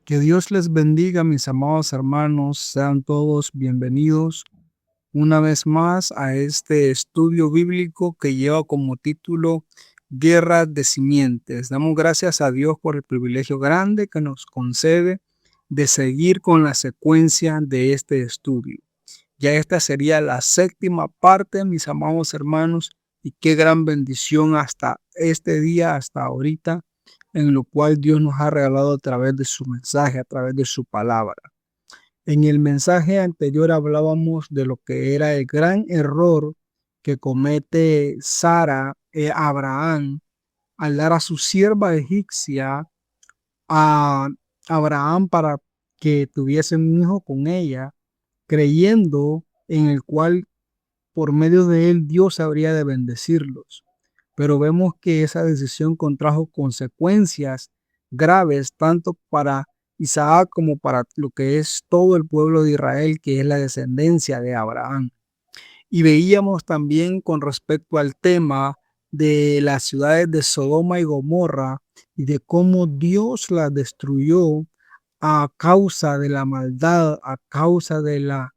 Que Dios les bendiga, mis amados hermanos. Sean todos bienvenidos una vez más a este estudio bíblico que lleva como título Guerra de Simientes. Damos gracias a Dios por el privilegio grande que nos concede de seguir con la secuencia de este estudio. Ya esta sería la séptima parte, mis amados hermanos, y qué gran bendición hasta este día, hasta ahorita, en lo cual Dios nos ha regalado a través de su mensaje, a través de su palabra. En el mensaje anterior hablábamos de lo que era el gran error que comete Abraham, al dar a su sierva egipcia a Abraham para que tuviese un hijo con ella, creyendo en el cual por medio de él Dios habría de bendecirlos. Pero vemos que esa decisión contrajo consecuencias graves tanto para Isaac como para lo que es todo el pueblo de Israel, que es la descendencia de Abraham. Y veíamos también con respecto al tema de las ciudades de Sodoma y Gomorra y de cómo Dios las destruyó a causa de la maldad, a causa de la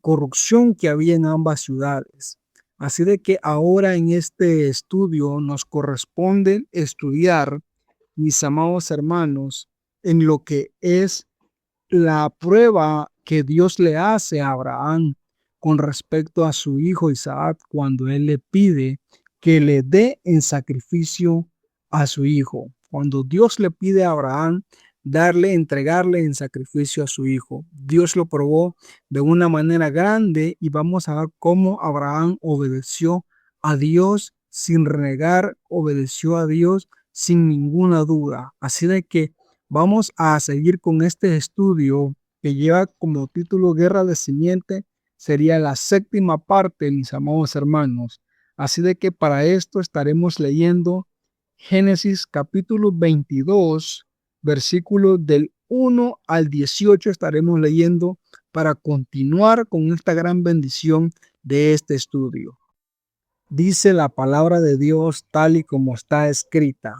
corrupción que había en ambas ciudades. Así de que ahora en este estudio nos corresponde estudiar, mis amados hermanos, en lo que es la prueba que Dios le hace a Abraham con respecto a su hijo Isaac cuando él le pide que le dé en sacrificio a su hijo. Cuando Dios le pide a Abraham entregarle en sacrificio a su hijo, Dios lo probó de una manera grande y vamos a ver cómo Abraham obedeció a Dios sin renegar, obedeció a Dios sin ninguna duda. Así de que vamos a seguir con este estudio que lleva como título Guerra de Simiente. Sería la séptima parte, mis amados hermanos. Así de que para esto estaremos leyendo Génesis capítulo 22, versículos del 1 al 18 estaremos leyendo para continuar con esta gran bendición de este estudio. Dice la palabra de Dios tal y como está escrita.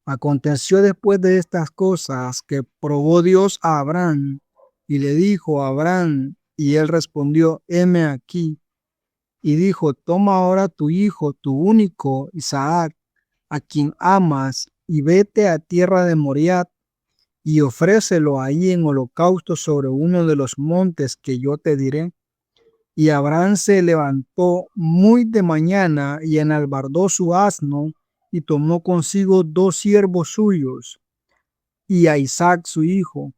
Aconteció después de estas cosas que probó Dios a Abraham y le dijo a Abraham, y él respondió, heme aquí. Y dijo, toma ahora tu hijo, tu único, Isaac, a quien amas, y vete a tierra de Moriah, y ofrécelo ahí en holocausto sobre uno de los montes que yo te diré. Y Abraham se levantó muy de mañana y enalbardó su asno, y tomó consigo 2 siervos suyos, y a Isaac su hijo,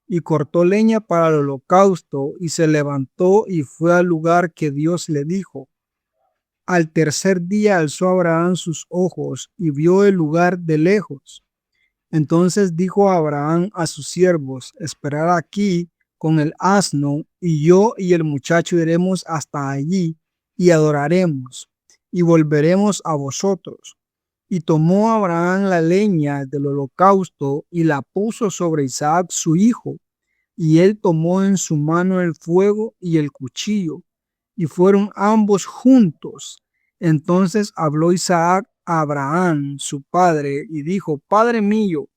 y cortó leña para el holocausto, y se levantó y fue al lugar que Dios le dijo. Al tercer día alzó Abraham sus ojos y vio el lugar de lejos. Entonces dijo Abraham a sus siervos, esperad aquí con el asno, y yo y el muchacho iremos hasta allí y adoraremos, y volveremos a vosotros. Y tomó Abraham la leña del holocausto y la puso sobre Isaac su hijo, y él tomó en su mano el fuego y el cuchillo, y fueron ambos juntos. Entonces habló Isaac a Abraham, su padre, y dijo, Padre mío.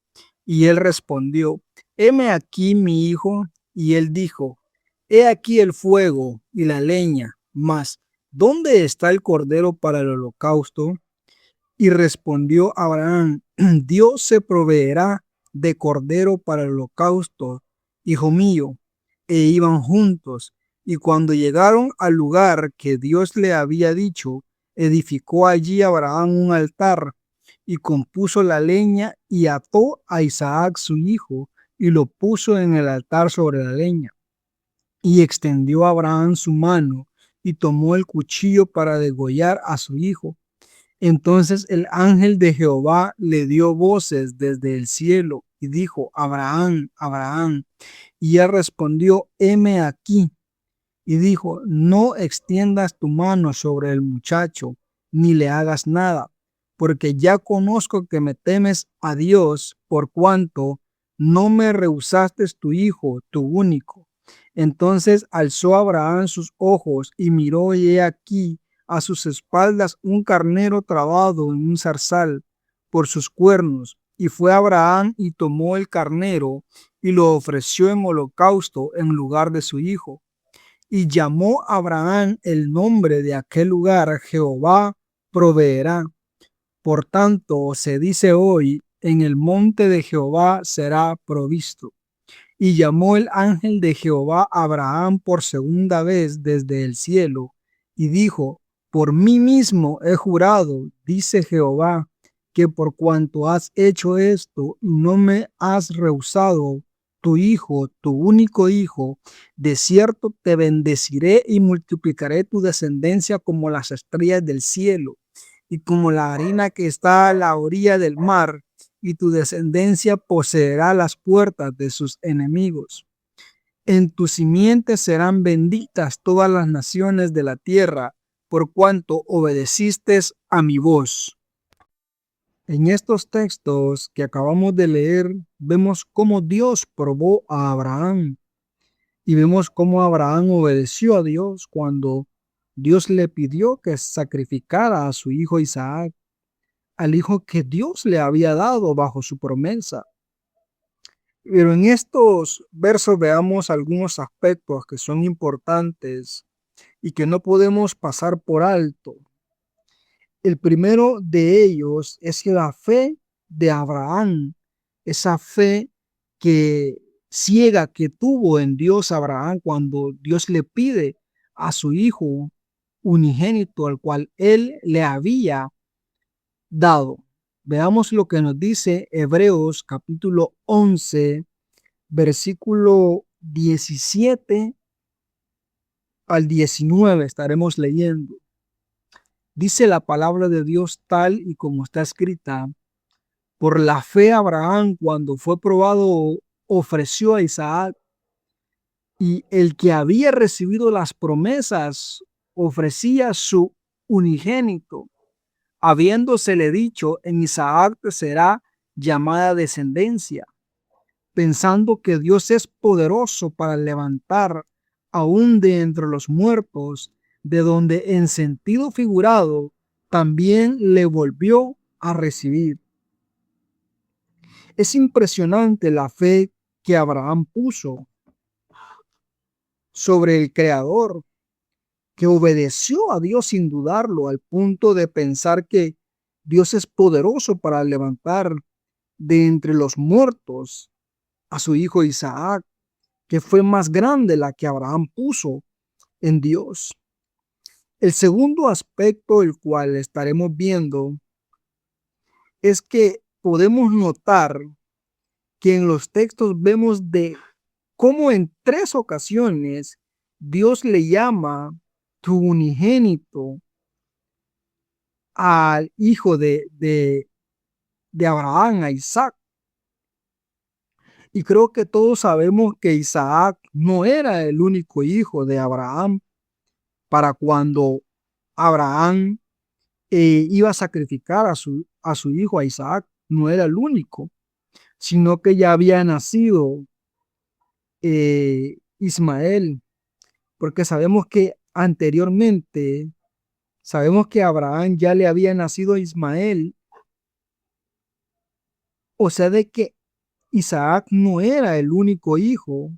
Y él respondió, heme aquí mi hijo. Y él dijo, he aquí el fuego y la leña, mas ¿dónde está el cordero para el holocausto? Y respondió Abraham, Dios se proveerá de cordero para el holocausto, hijo mío. E iban juntos, y cuando llegaron al lugar que Dios le había dicho, edificó allí Abraham un altar, y compuso la leña, y ató a Isaac su hijo, y lo puso en el altar sobre la leña. Y extendió Abraham su mano, y tomó el cuchillo para degollar a su hijo. Entonces el ángel de Jehová le dio voces desde el cielo y dijo, Abraham, Abraham. Y él respondió, heme aquí. Y dijo, no extiendas tu mano sobre el muchacho, ni le hagas nada, porque ya conozco que me temes a Dios, por cuanto no me rehusaste tu hijo, tu único. Entonces alzó Abraham sus ojos y miró, y he aquí a sus espaldas un carnero trabado en un zarzal por sus cuernos. Y fue Abraham y tomó el carnero y lo ofreció en holocausto en lugar de su hijo. Y llamó a Abraham el nombre de aquel lugar: Jehová proveerá. Por tanto, se dice hoy: en el monte de Jehová será provisto. Y llamó el ángel de Jehová a Abraham por segunda vez desde el cielo, y dijo: por mí mismo he jurado, dice Jehová, que por cuanto has hecho esto y no me has rehusado tu hijo, tu único hijo, de cierto te bendeciré y multiplicaré tu descendencia como las estrellas del cielo y como la arena que está a la orilla del mar, y tu descendencia poseerá las puertas de sus enemigos. En tu simiente serán benditas todas las naciones de la tierra, por cuanto obedeciste a mi voz. En estos textos que acabamos de leer, vemos cómo Dios probó a Abraham y vemos cómo Abraham obedeció a Dios cuando Dios le pidió que sacrificara a su hijo Isaac, al hijo que Dios le había dado bajo su promesa. Pero en estos versos veamos algunos aspectos que son importantes y que no podemos pasar por alto. El primero de ellos es la fe de Abraham, esa fe que ciega que tuvo en Dios Abraham cuando Dios le pide a su hijo unigénito, al cual él le había dado. Veamos lo que nos dice Hebreos capítulo 11, versículo 17 al 19 estaremos leyendo. Dice la palabra de Dios tal y como está escrita: por la fe Abraham, cuando fue probado, ofreció a Isaac, y el que había recibido las promesas ofrecía su unigénito, habiéndosele dicho: en Isaac te será llamada descendencia, pensando que Dios es poderoso para levantar aún de entre los muertos, de donde en sentido figurado también le volvió a recibir. Es impresionante la fe que Abraham puso sobre el Creador, que obedeció a Dios sin dudarlo, al punto de pensar que Dios es poderoso para levantar de entre los muertos a su hijo Isaac, que fue más grande la que Abraham puso en Dios. El segundo aspecto, el cual estaremos viendo, es que podemos notar que en los textos vemos de cómo en 3 ocasiones Dios le llama tu unigénito al hijo de Abraham, a Isaac. Y creo que todos sabemos que Isaac no era el único hijo de Abraham para cuando Abraham iba a sacrificar a su hijo, a Isaac. No era el único, sino que ya había nacido Ismael, porque sabemos que anteriormente, sabemos que a Abraham ya le había nacido Ismael, o sea de que Isaac no era el único hijo,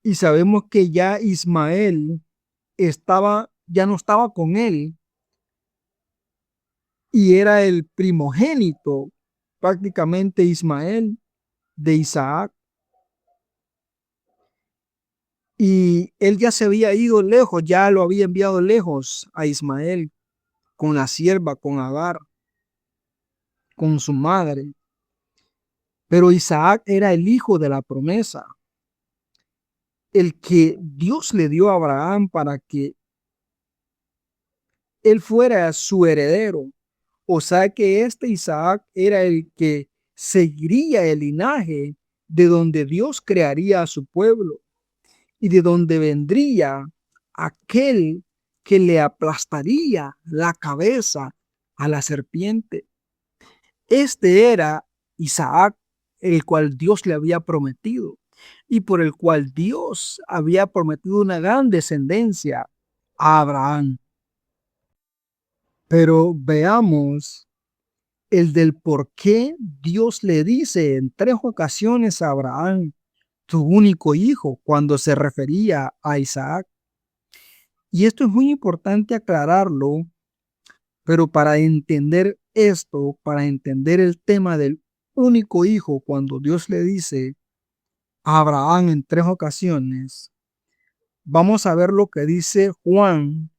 y sabemos que ya Ismael ya no estaba con él, y era el primogénito, prácticamente Ismael, de Isaac. Y él ya se había ido lejos, ya lo había enviado lejos a Ismael con la sierva, con Agar, con su madre. Pero Isaac era el hijo de la promesa, el que Dios le dio a Abraham para que él fuera su heredero. O sea que este Isaac era el que seguiría el linaje de donde Dios crearía a su pueblo y de donde vendría aquel que le aplastaría la cabeza a la serpiente. Este era Isaac, el cual Dios le había prometido y por el cual Dios había prometido una gran descendencia a Abraham. Pero veamos el del por qué Dios le dice en 3 ocasiones a Abraham, tu único hijo, cuando se refería a Isaac. Y esto es muy importante aclararlo, pero para entender esto, para entender el tema del único hijo, cuando Dios le dice a Abraham en 3 ocasiones, vamos a ver lo que dice Juan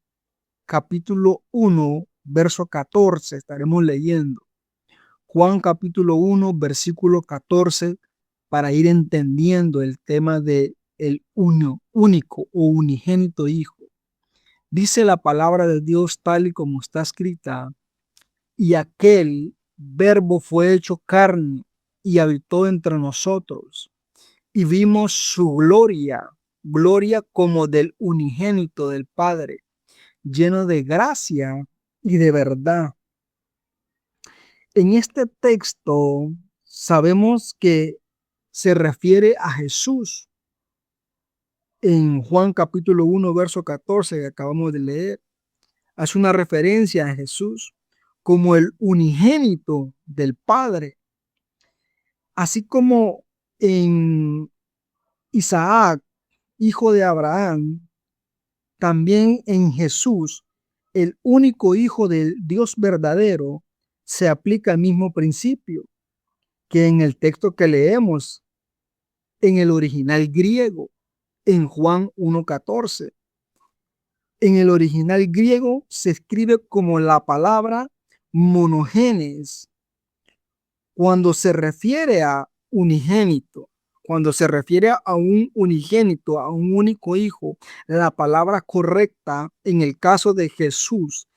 capítulo 1, verso 14. Estaremos leyendo Juan capítulo 1, versículo 14, para ir entendiendo el tema de el único o unigénito hijo. Dice la palabra de Dios tal y como está escrita: y aquel verbo fue hecho carne y habitó entre nosotros, y vimos su gloria, gloria como del unigénito del Padre, lleno de gracia y de verdad. En este texto sabemos que se refiere a Jesús. En Juan capítulo 1, verso 14 que acabamos de leer, hace una referencia a Jesús como el unigénito del Padre, así como en Isaac, hijo de Abraham, también en Jesús, el único hijo del Dios verdadero, se aplica el mismo principio que en el texto que leemos en el original griego, en Juan 1:14. En el original griego se escribe como la palabra monogenes cuando se refiere a unigénito. Cuando se refiere a un unigénito, a un único hijo, la palabra correcta en el caso de Jesús,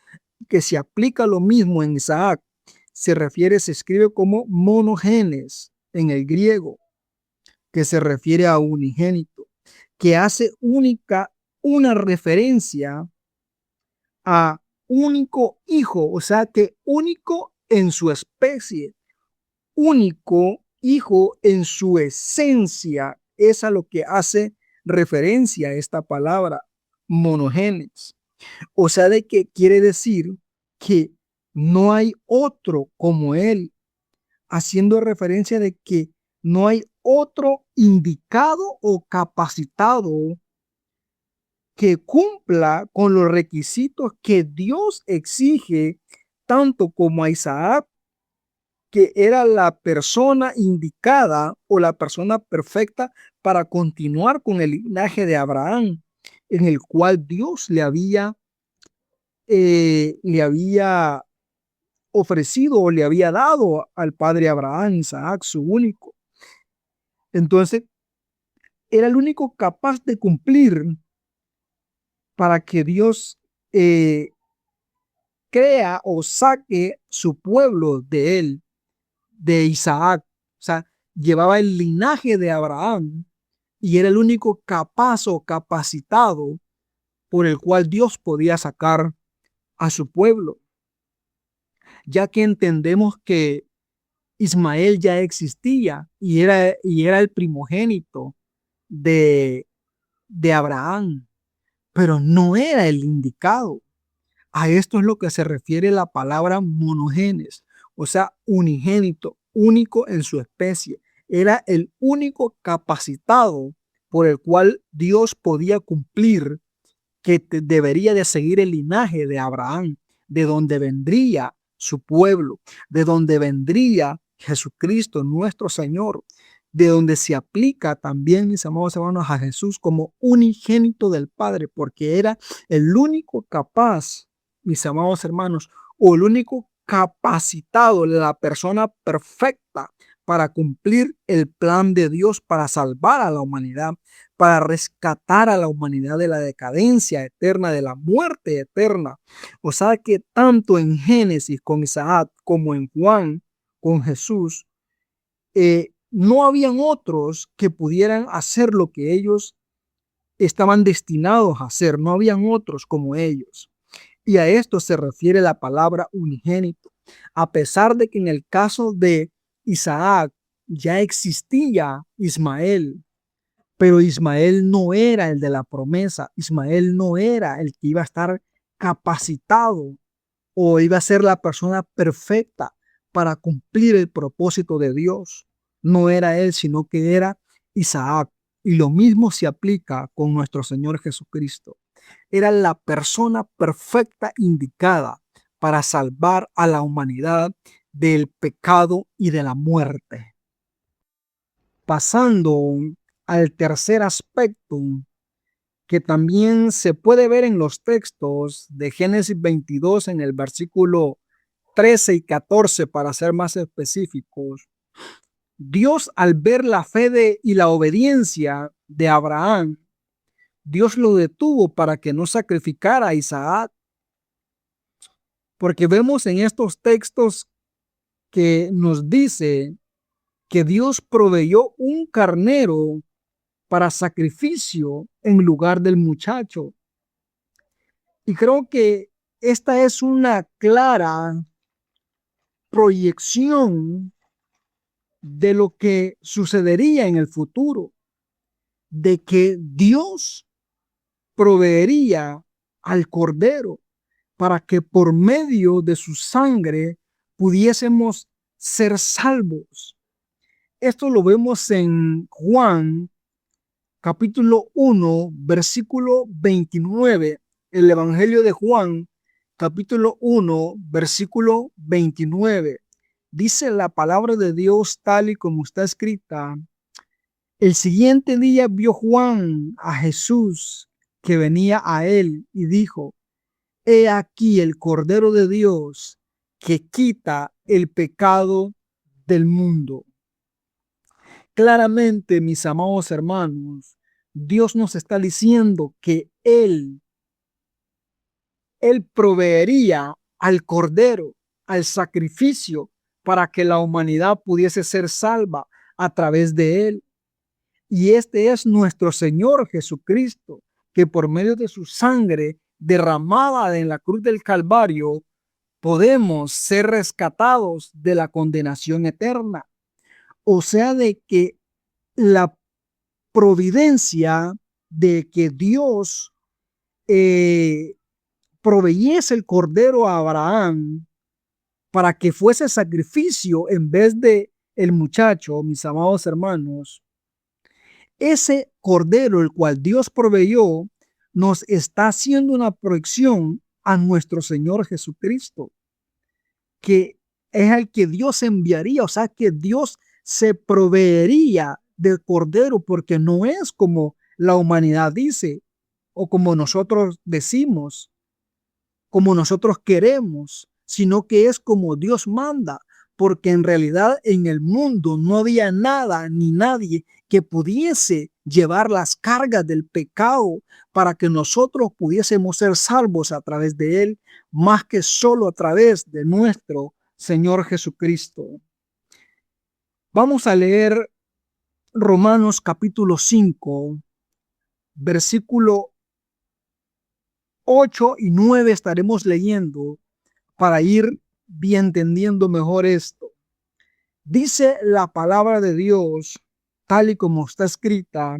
que se aplica lo mismo en Isaac, se escribe como monogenes en el griego, que se refiere a unigénito, que hace una referencia a único hijo, o sea que único en su especie, único hijo en su esencia, es a lo que hace referencia a esta palabra monogenes. O sea, de que quiere decir que no hay otro como él, haciendo referencia de que no hay otro indicado o capacitado que cumpla con los requisitos que Dios exige, tanto como a Isaac, que era la persona indicada o la persona perfecta para continuar con el linaje de Abraham, en el cual Dios le había ofrecido o le había dado al padre Abraham, Isaac, su único. Entonces, era el único capaz de cumplir para que Dios crea o saque su pueblo de él, de Isaac. O sea, llevaba el linaje de Abraham y era el único capaz o capacitado por el cual Dios podía sacar a su pueblo, ya que entendemos que Ismael ya existía y era el primogénito de, de Abraham, pero no era el indicado. A esto es lo que se refiere la palabra monogenes, o sea, unigénito, único en su especie. Era el único capacitado por el cual Dios podía cumplir que debería de seguir el linaje de Abraham, de donde vendría su pueblo, de donde vendría Jesucristo, nuestro Señor, de donde se aplica también, mis amados hermanos, a Jesús como unigénito del Padre, porque era el único capaz, mis amados hermanos, o el único capacitado, la persona perfecta para cumplir el plan de Dios para salvar a la humanidad, para rescatar a la humanidad de la decadencia eterna, de la muerte eterna. O sea que tanto en Génesis con Isaac como en Juan con Jesús, no habían otros que pudieran hacer lo que ellos estaban destinados a hacer, no habían otros como ellos. Y a esto se refiere la palabra unigénito. A pesar de que en el caso de Isaac ya existía Ismael, pero Ismael no era el de la promesa, Ismael no era el que iba a estar capacitado o iba a ser la persona perfecta para cumplir el propósito de Dios. No era él, sino que era Isaac. Y lo mismo se aplica con nuestro Señor Jesucristo. Era la persona perfecta indicada para salvar a la humanidad del pecado y de la muerte. Pasando al tercer aspecto, que también se puede ver en los textos de Génesis 22 en el versículo 13 y 14 para ser más específicos. Dios, al ver la fe y la obediencia de Abraham, Dios lo detuvo para que no sacrificara a Isaac. Porque vemos en estos textos que nos dice que Dios proveyó un carnero para sacrificio en lugar del muchacho. Y creo que esta es una clara proyección de lo que sucedería en el futuro, de que Dios proveería al cordero para que por medio de su sangre pudiésemos ser salvos. Esto lo vemos en Juan capítulo 1, versículo 29, el Evangelio de Juan, capítulo 1, versículo 29. Dice la palabra de Dios tal y como está escrita. El siguiente día vio Juan a Jesús que venía a él y dijo: He aquí el Cordero de Dios que quita el pecado del mundo. Claramente, mis amados hermanos, Dios nos está diciendo que Él proveería al Cordero, al sacrificio, para que la humanidad pudiese ser salva a través de Él. Y este es nuestro Señor Jesucristo, que por medio de su sangre derramada en la cruz del Calvario, podemos ser rescatados de la condenación eterna. O sea, de que la providencia de que Dios proveyese el cordero a Abraham para que fuese sacrificio en vez de el muchacho, mis amados hermanos, ese cordero el cual Dios proveyó nos está haciendo una proyección a nuestro Señor Jesucristo, que es el que Dios enviaría, o sea que Dios se proveería del cordero, porque no es como la humanidad dice o como nosotros decimos, como nosotros queremos, sino que es como Dios manda, porque en realidad en el mundo no había nada ni nadie que pudiese llevar las cargas del pecado para que nosotros pudiésemos ser salvos a través de él, más que solo a través de nuestro Señor Jesucristo. Vamos a leer Romanos capítulo 5, versículo 8 y 9 estaremos leyendo para ir bien entendiendo mejor esto. Dice la palabra de Dios, tal y como está escrita: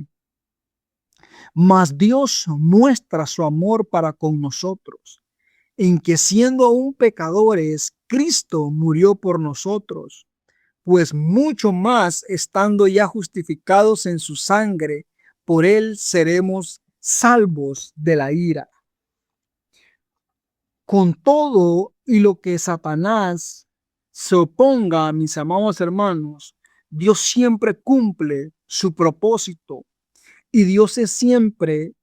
mas Dios muestra su amor para con nosotros, en que siendo aún pecadores, Cristo murió por nosotros, pues mucho más estando ya justificados en su sangre, por él seremos salvos de la ira. Con todo y lo que Satanás se oponga, mis amados hermanos, Dios siempre cumple su propósito y Dios siempre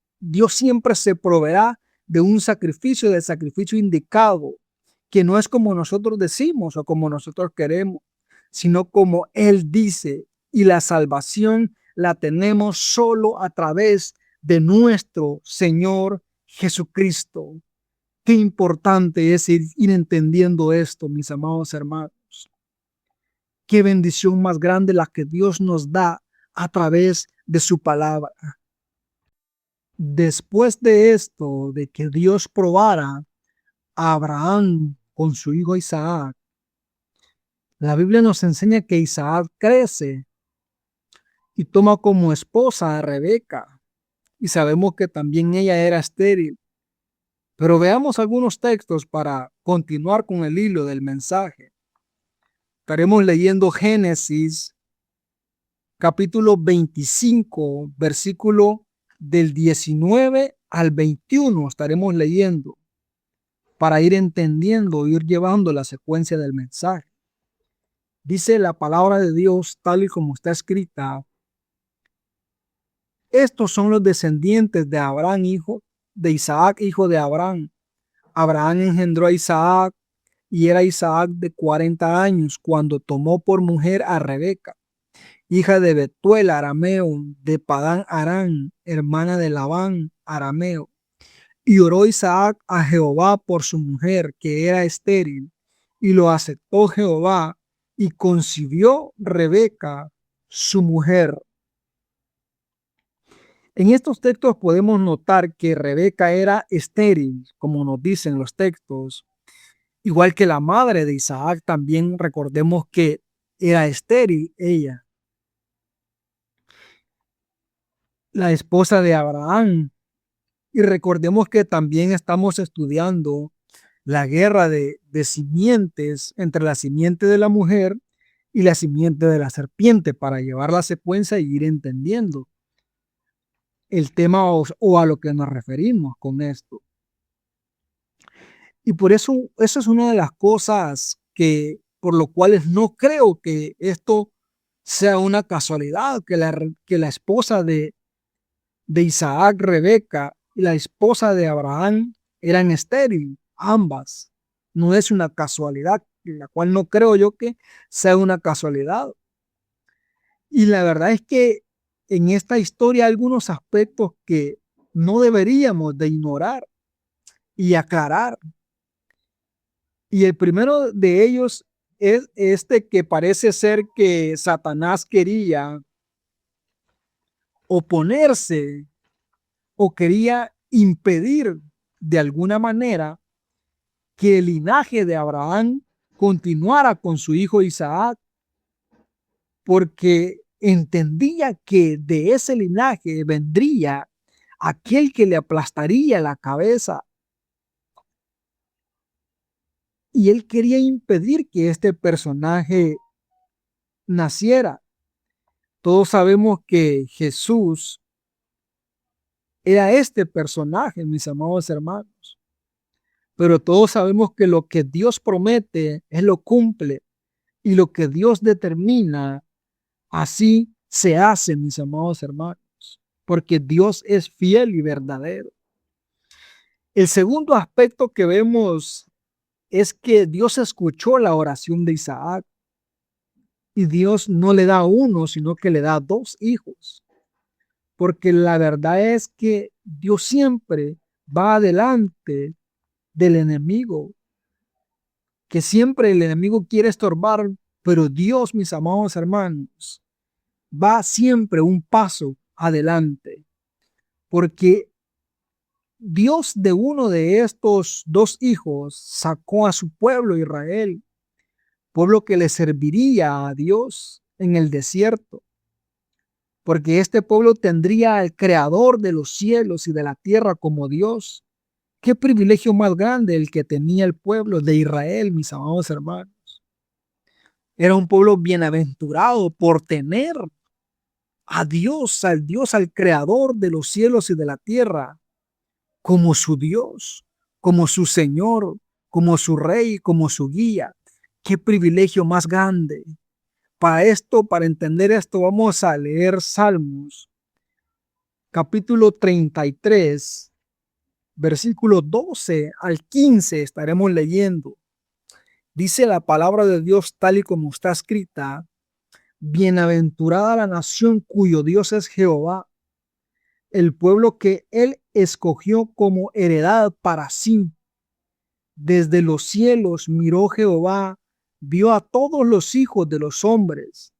se proveerá de un sacrificio, del sacrificio indicado, que no es como nosotros decimos o como nosotros queremos, sino como Él dice, y la salvación la tenemos solo a través de nuestro Señor Jesucristo. Qué importante es ir entendiendo esto, mis amados hermanos. Qué bendición más grande la que Dios nos da a través de su palabra. Después de esto, de que Dios probara a Abraham con su hijo Isaac, la Biblia nos enseña que Isaac crece y toma como esposa a Rebeca. Y sabemos que también ella era estéril. Pero veamos algunos textos para continuar con el hilo del mensaje. Estaremos leyendo Génesis capítulo 25, versículo del 19 al 21. Estaremos leyendo para ir entendiendo, ir llevando la secuencia del mensaje. Dice la palabra de Dios tal y como está escrita. Estos son los descendientes de Abraham, hijo de Isaac, hijo de Abraham. Abraham engendró a Isaac y era Isaac de 40 años cuando tomó por mujer a Rebeca, hija de Betuel arameo, de Padán Aram, hermana de Labán arameo. Y oró Isaac a Jehová por su mujer, que era estéril, y lo aceptó Jehová, y concibió Rebeca, su mujer. En estos textos podemos notar que Rebeca era estéril, como nos dicen los textos, igual que la madre de Isaac también recordemos que era estéril ella. La esposa de Abraham. Y recordemos que también estamos estudiando la guerra de simientes entre la simiente de la mujer y la simiente de la serpiente para llevar la secuencia y ir entendiendo el tema o a lo que nos referimos con esto. Y por eso es una de las cosas que por lo cuales no creo que esto sea una casualidad, que la esposa de Isaac, Rebeca, y la esposa de Abraham eran estériles, ambas. No es una casualidad, la cual no creo yo que sea una casualidad. Y la verdad es que en esta historia hay algunos aspectos que no deberíamos de ignorar y aclarar. Y el primero de ellos es este que parece ser que Satanás quería oponerse o quería impedir de alguna manera que el linaje de Abraham continuara con su hijo Isaac, porque entendía que de ese linaje vendría aquel que le aplastaría la cabeza. Y él quería impedir que este personaje naciera. Todos sabemos que Jesús era este personaje, mis amados hermanos. Pero todos sabemos que lo que Dios promete, Él lo cumple. Y lo que Dios determina, así se hace, mis amados hermanos. Porque Dios es fiel y verdadero. El segundo aspecto que vemos es que Dios escuchó la oración de Isaac. Y Dios no le da uno, sino que le da dos hijos. Porque la verdad es que Dios siempre va adelante del enemigo, que siempre el enemigo quiere estorbar, pero Dios, mis amados hermanos, va siempre un paso adelante, porque Dios de uno de estos dos hijos sacó a su pueblo Israel, pueblo que le serviría a Dios en el desierto, porque este pueblo tendría al creador de los cielos y de la tierra como Dios. Qué privilegio más grande el que tenía el pueblo de Israel, mis amados hermanos. Era un pueblo bienaventurado por tener a Dios, al creador de los cielos y de la tierra, como su Dios, como su Señor, como su Rey, como su guía. Qué privilegio más grande. Para entender esto, vamos a leer Salmos, capítulo 33, versículo 12 al 15, estaremos leyendo. Dice la palabra de Dios tal y como está escrita: bienaventurada la nación cuyo Dios es Jehová, el pueblo que él escogió como heredad para sí. Desde los cielos miró Jehová, vio a todos los hijos de los hombres.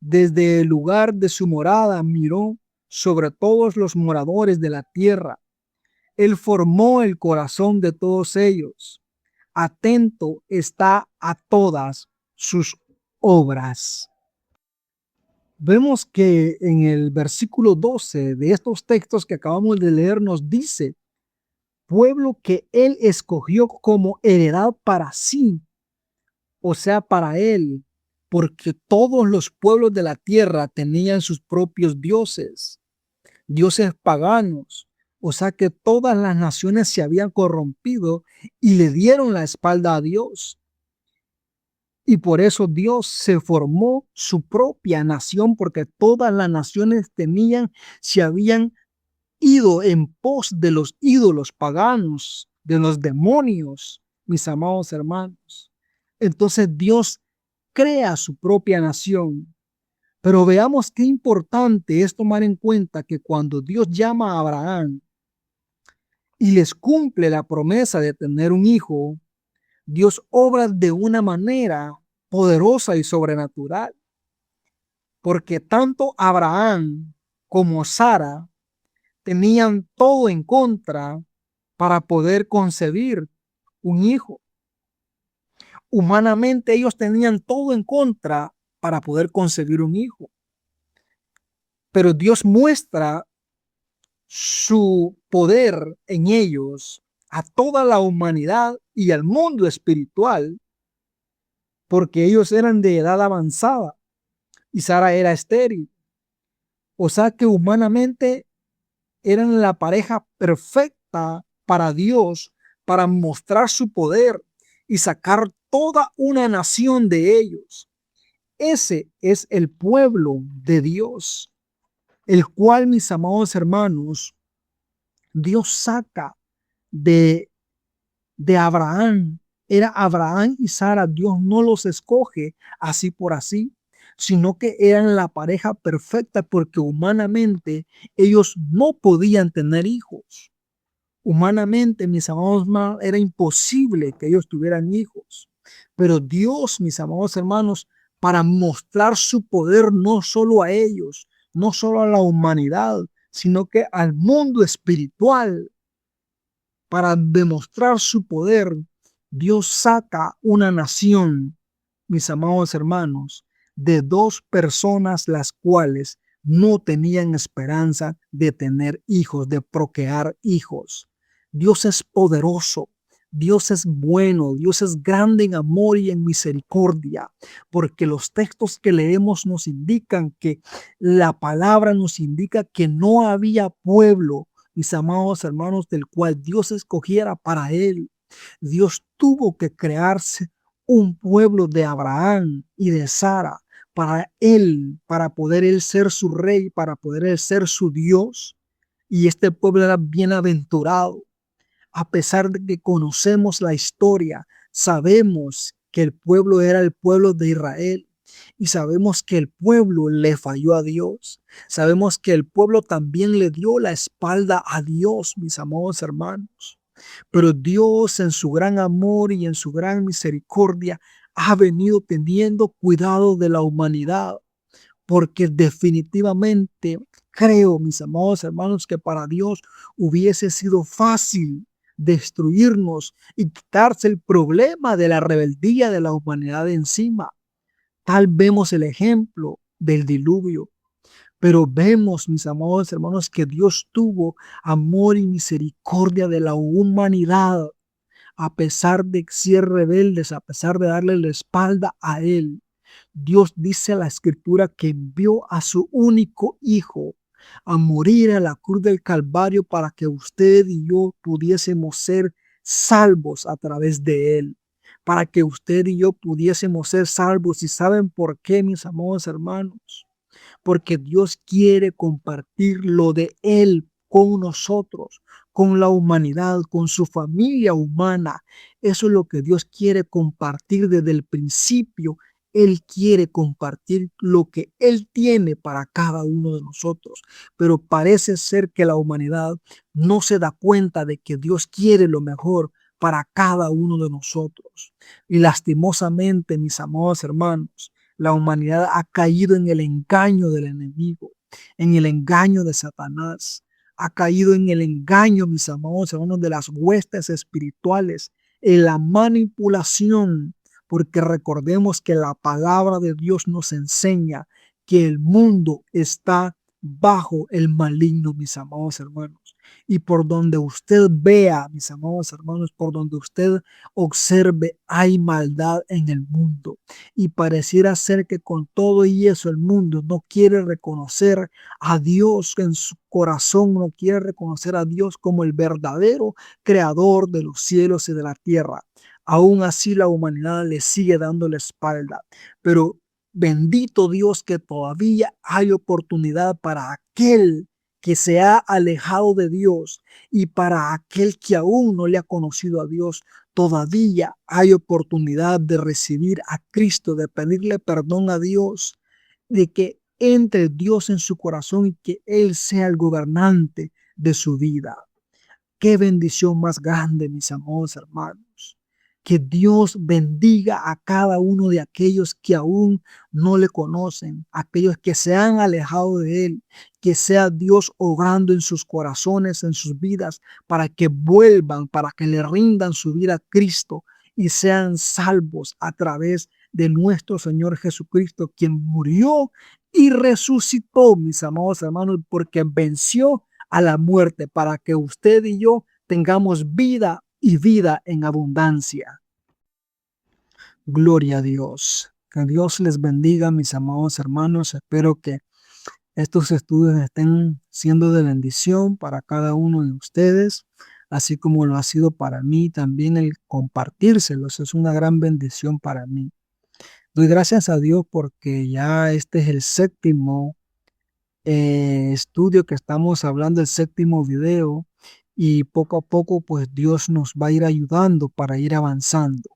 Desde el lugar de su morada miró sobre todos los moradores de la tierra. Él formó el corazón de todos ellos. Atento está a todas sus obras. Vemos que en el versículo 12 de estos textos que acabamos de leer nos dice: pueblo que él escogió como heredad para sí, o sea, para él. porque todos los pueblos de la tierra tenían sus propios dioses, dioses paganos. O sea que todas las naciones se habían corrompido y le dieron la espalda a Dios. Y por eso Dios se formó su propia nación, porque todas las naciones se habían ido en pos de los ídolos paganos, de los demonios, mis amados hermanos. Entonces Dios crea su propia nación. Pero veamos qué importante es tomar en cuenta que cuando Dios llama a Abraham y les cumple la promesa de tener un hijo, Dios obra de una manera poderosa y sobrenatural, porque tanto Abraham como Sara tenían todo en contra para poder concebir un hijo. Humanamente ellos tenían todo en contra para poder concebir un hijo. Pero Dios muestra su poder en ellos a toda la humanidad y al mundo espiritual, porque ellos eran de edad avanzada y Sara era estéril. O sea que humanamente eran la pareja perfecta para Dios, para mostrar su poder y sacar toda una nación de ellos. Ese es el pueblo de Dios, el cual, mis amados hermanos, Dios saca de, de Abraham. Era Abraham y Sara. Dios no los escoge así por así, sino que eran la pareja perfecta porque humanamente ellos no podían tener hijos. Humanamente, mis amados hermanos, era imposible que ellos tuvieran hijos. Pero Dios, mis amados hermanos, para mostrar su poder no solo a ellos, no solo a la humanidad, sino que al mundo espiritual, para demostrar su poder, Dios saca una nación, mis amados hermanos, de dos personas las cuales no tenían esperanza de tener hijos, de procrear hijos. Dios es poderoso, Dios es bueno, Dios es grande en amor y en misericordia, porque los textos que leemos nos indican que la palabra nos indica que no había pueblo, mis amados hermanos, del cual Dios escogiera para él. Dios tuvo que crearse un pueblo de Abraham y de Sara para él, para poder él ser su rey, para poder él ser su Dios. Y este pueblo era bienaventurado. A pesar de que conocemos la historia, sabemos que el pueblo era el pueblo de Israel. Y sabemos que el pueblo le falló a Dios. Sabemos que el pueblo también le dio la espalda a Dios, mis amados hermanos. Pero Dios en su gran amor y en su gran misericordia ha venido teniendo cuidado de la humanidad. Porque definitivamente creo, mis amados hermanos, que para Dios hubiese sido fácil destruirnos y quitarse el problema de la rebeldía de la humanidad de encima. Tal vemos el ejemplo del diluvio, pero vemos, mis amados hermanos, que Dios tuvo amor y misericordia de la humanidad, a pesar de ser rebeldes, a pesar de darle la espalda a Él. Dios dice a la Escritura que envió a su único Hijo a morir a la cruz del Calvario para que usted y yo pudiésemos ser salvos a través de Él, para que usted y yo pudiésemos ser salvos. ¿Y saben por qué, mis amados hermanos? Porque Dios quiere compartir lo de Él con nosotros, con la humanidad, con su familia humana. Eso es lo que Dios quiere compartir desde el principio. Él quiere compartir lo que Él tiene para cada uno de nosotros. Pero parece ser que la humanidad no se da cuenta de que Dios quiere lo mejor para cada uno de nosotros. Y lastimosamente, mis amados hermanos, la humanidad ha caído en el engaño del enemigo, en el engaño de Satanás. Ha caído en el engaño, mis amados hermanos, de las huestes espirituales, en la manipulación, porque recordemos que la palabra de Dios nos enseña que el mundo está bajo el maligno, mis amados hermanos. Y por donde usted vea, mis amados hermanos, por donde usted observe, hay maldad en el mundo. Y pareciera ser que con todo y eso el mundo no quiere reconocer a Dios en su corazón, no quiere reconocer a Dios como el verdadero creador de los cielos y de la tierra. Aún así la humanidad le sigue dando la espalda. Pero bendito Dios que todavía hay oportunidad para aquel que se ha alejado de Dios y para aquel que aún no le ha conocido a Dios. Todavía hay oportunidad de recibir a Cristo, de pedirle perdón a Dios, de que entre Dios en su corazón y que Él sea el gobernante de su vida. Qué bendición más grande, mis amados hermanos. Que Dios bendiga a cada uno de aquellos que aún no le conocen, aquellos que se han alejado de Él, que sea Dios obrando en sus corazones, en sus vidas, para que vuelvan, para que le rindan su vida a Cristo y sean salvos a través de nuestro Señor Jesucristo, quien murió y resucitó, mis amados hermanos, porque venció a la muerte para que usted y yo tengamos vida y vida en abundancia. Gloria a Dios. Que Dios les bendiga, mis amados hermanos. Espero que estos estudios estén siendo de bendición para cada uno de ustedes, así como lo ha sido para mí también el compartírselos. Es una gran bendición para mí. Doy gracias a Dios porque ya este es el séptimo estudio que estamos hablando, el séptimo video, y poco a poco pues Dios nos va a ir ayudando para ir avanzando.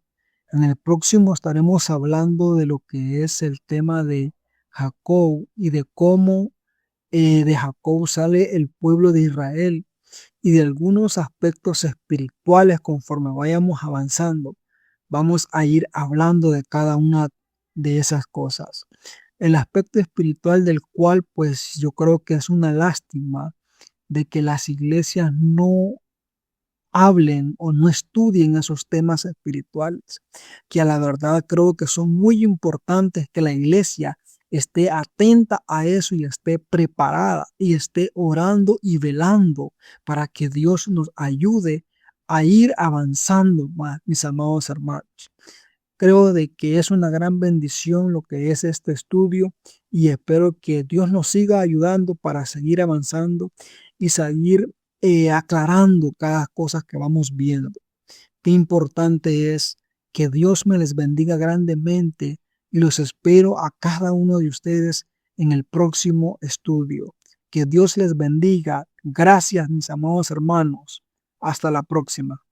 En el próximo estaremos hablando de lo que es el tema de Jacob y de cómo de Jacob sale el pueblo de Israel y de algunos aspectos espirituales conforme vayamos avanzando. Vamos a ir hablando de cada una de esas cosas. El aspecto espiritual del cual pues yo creo que es una lástima de que las iglesias no hablen o no estudien esos temas espirituales, que a la verdad creo que son muy importantes que la iglesia esté atenta a eso y esté preparada y esté orando y velando para que Dios nos ayude a ir avanzando más, mis amados hermanos. Creo de que es una gran bendición lo que es este estudio y espero que Dios nos siga ayudando para seguir avanzando y seguir aclarando cada cosa que vamos viendo. Qué importante es que Dios me les bendiga grandemente y los espero a cada uno de ustedes en el próximo estudio. Que Dios les bendiga. Gracias, mis amados hermanos. Hasta la próxima.